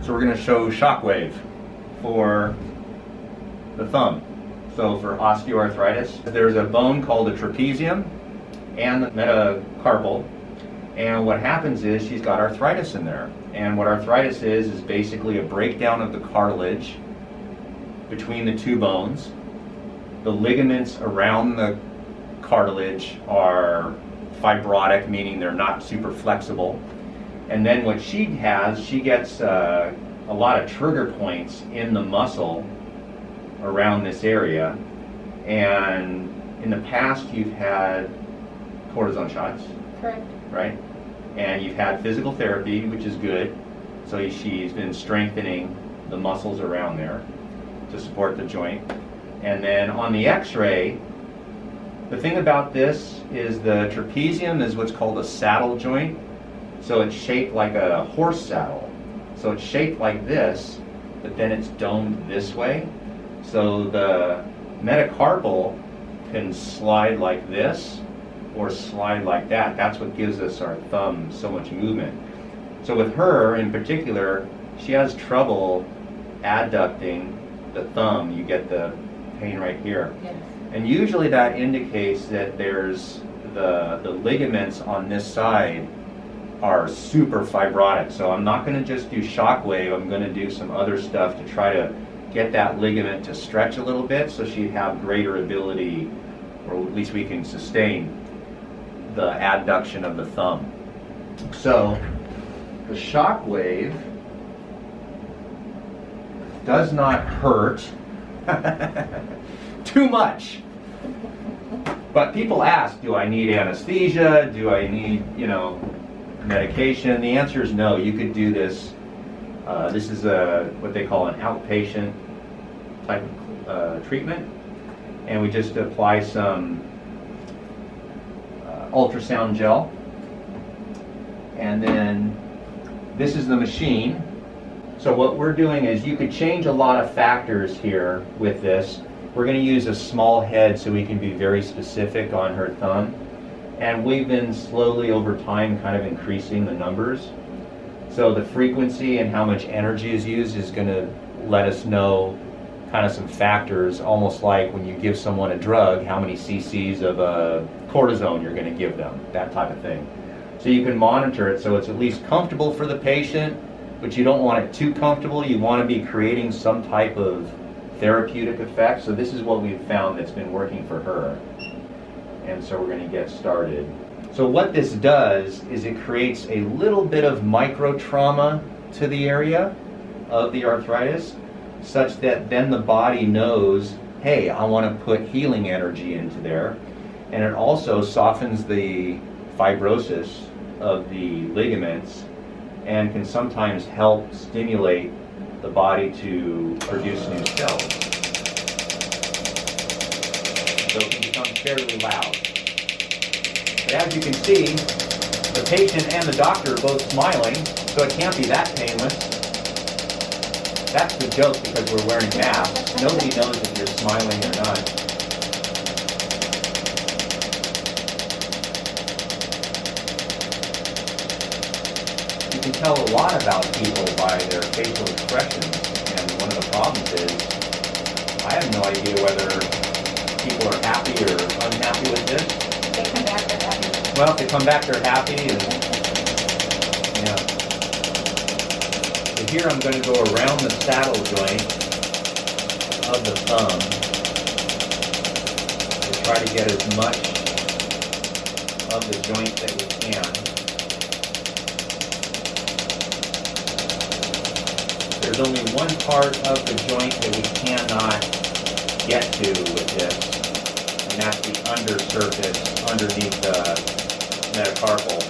So we're going to show shockwave for the thumb. So for osteoarthritis, there's a bone called the trapezium and the metacarpal. And what happens is she's got arthritis in there. And what arthritis is basically a breakdown of the cartilage between the two bones. The ligaments around the cartilage are fibrotic, meaning they're not super flexible. And then what she has, she gets a lot of trigger points in the muscle around this area. And in the past, you've had cortisone shots. Correct. Right? And you've had physical therapy, which is good. So she's been strengthening the muscles around there to support the joint. And then on the x-ray, the thing about this is the trapezium is what's called a saddle joint. So it's shaped like a horse saddle. So it's shaped like this, but then it's domed this way. So the metacarpal can slide like this or slide like that. That's what gives us our thumb so much movement. So with her in particular, she has trouble adducting the thumb. You get the pain right here. Yes. And usually that indicates that there's the ligaments on this side are super fibrotic. So I'm not going to just do shockwave, I'm going to do some other stuff to try to get that ligament to stretch a little bit so she'd have greater ability, or at least we can sustain the adduction of the thumb. So the shockwave does not hurt too much. But people ask, do I need anesthesia? Do I need, medication? The answer is no. You could do this. This is what they call an outpatient type of treatment. And we just apply some ultrasound gel. And then this is the machine. So what we're doing is you could change a lot of factors here with this. We're going to use a small head so we can be very specific on her thumb. And we've been slowly over time kind of increasing the numbers. So the frequency and how much energy is used is going to let us know kind of some factors, almost like when you give someone a drug, how many cc's of cortisone you're going to give them, that type of thing. So you can monitor it so it's at least comfortable for the patient, but you don't want it too comfortable. You want to be creating some type of therapeutic effect. So this is what we've found that's been working for her. And so we're going to get started. So what this does is it creates a little bit of micro trauma to the area of the arthritis, such that then the body knows, hey, I want to put healing energy into there. And it also softens the fibrosis of the ligaments and can sometimes help stimulate the body to produce new cells. So it can become fairly loud. But as you can see, the patient and the doctor are both smiling, so it can't be that painless. That's the joke because we're wearing masks. Nobody knows if you're smiling or not. You can tell a lot about people by their facial expressions, and one of the problems is I have no idea whether people are happy or unhappy with this. They come back, they're happy. Well, if they come back, they're happy, and yeah. So here I'm going to go around the saddle joint of the thumb to try to get as much of the joint that we can. There's only one part of the joint that we cannot get to with this, and that's the undersurface underneath the metacarpal,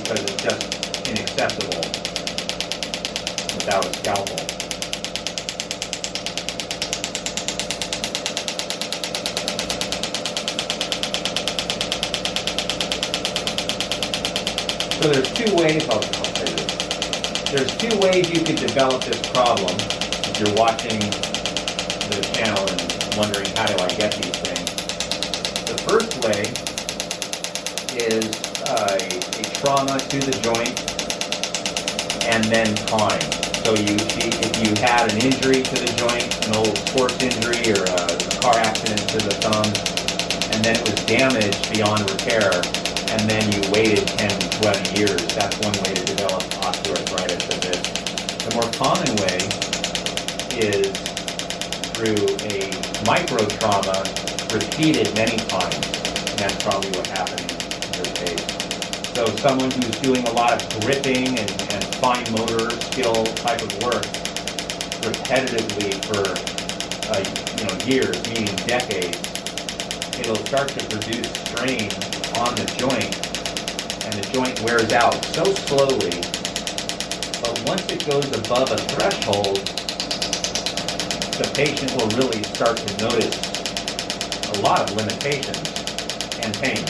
because it's just inaccessible without a scalpel. So there's two ways, I'll say this. There's two ways you could develop this problem if you're watching the channel and wondering, how do I get these things? The first way is a trauma to the joint and then time. So if you had an injury to the joint, an old sports injury or a car accident to the thumb, and then it was damaged beyond repair, and then you waited 10, 20 years, that's one way to develop osteoarthritis of this. The more common way is through a micro trauma repeated many times, and that's probably what happened in your case. So someone who's doing a lot of gripping and fine motor skill type of work repetitively for years, meaning decades, it'll start to produce strain on the joint, and the joint wears out so slowly. But once it goes above a threshold, the patient will really start to notice a lot of limitations and pain.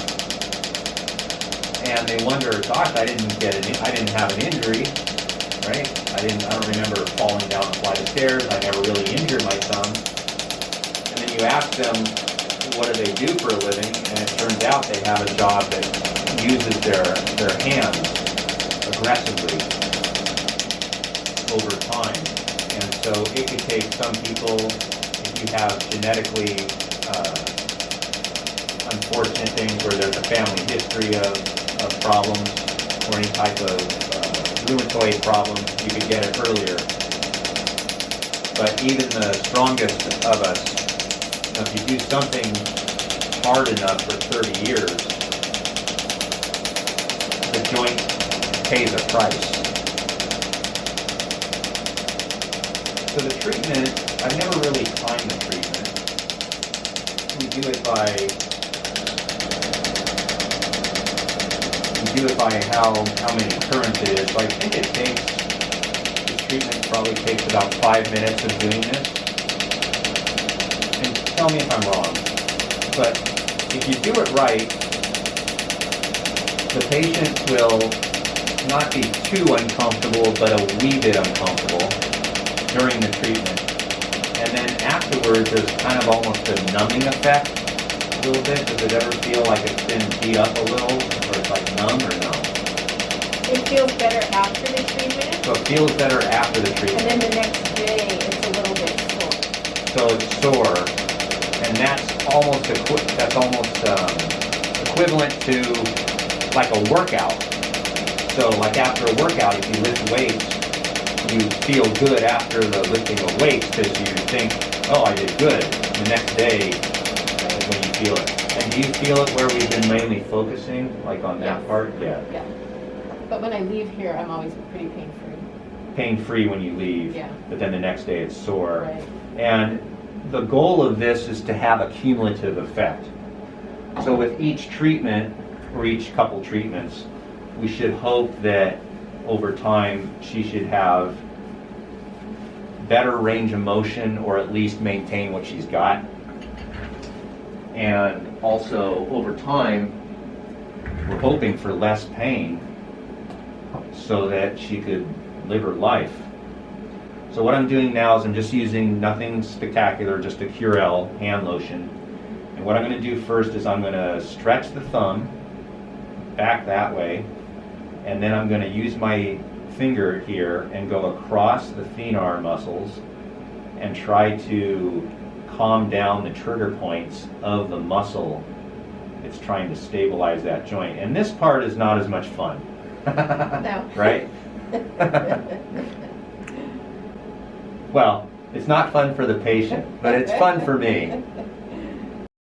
And they wonder, gosh, I didn't have an injury, right? I don't remember falling down a flight of stairs. I never really injured my thumb. And then you ask them, what do they do for a living? And it turns out they have a job that uses their hands aggressively over time. And so it could take some people, if you have genetically unfortunate things where there's a family history of problems or any type of rheumatoid problem, you could get it earlier. But even the strongest of us, if you do something hard enough for 30 years, the joint pays a price. So the treatment, I've never really timed the treatment. We do it by how many currents it is. So I think the treatment probably takes about 5 minutes of doing this. And tell me if I'm wrong, but if you do it right, the patient will not be too uncomfortable, but a wee bit uncomfortable during the treatment. And then afterwards, there's kind of almost a numbing effect a little bit. Does it ever feel like it's been beat up a little, or it's like numb or no? It feels better after the treatment. So it feels better after the treatment. And then the next day, it's a little bit sore. So it's sore, and that's almost equivalent to like a workout. So like after a workout, if you lift weights, you feel good after the lifting of weights because you think, oh, I did good. The next day is when you feel it. And do you feel it where we've been mainly focusing, like on that part? Yeah. Yeah. But when I leave here, I'm always pretty pain-free. Pain-free when you leave, yeah. But then the next day it's sore. Right. And the goal of this is to have a cumulative effect. So with each treatment, or each couple treatments, we should hope that over time she should have better range of motion, or at least maintain what she's got. And also over time, we're hoping for less pain so that she could live her life. So what I'm doing now is I'm just using nothing spectacular, just a Curel hand lotion. And what I'm going to do first is I'm going to stretch the thumb back that way, and then I'm going to use my finger here and go across the thenar muscles and try to calm down the trigger points of the muscle it's trying to stabilize that joint. And this part is not as much fun. No. Right? Well, it's not fun for the patient, but it's fun for me.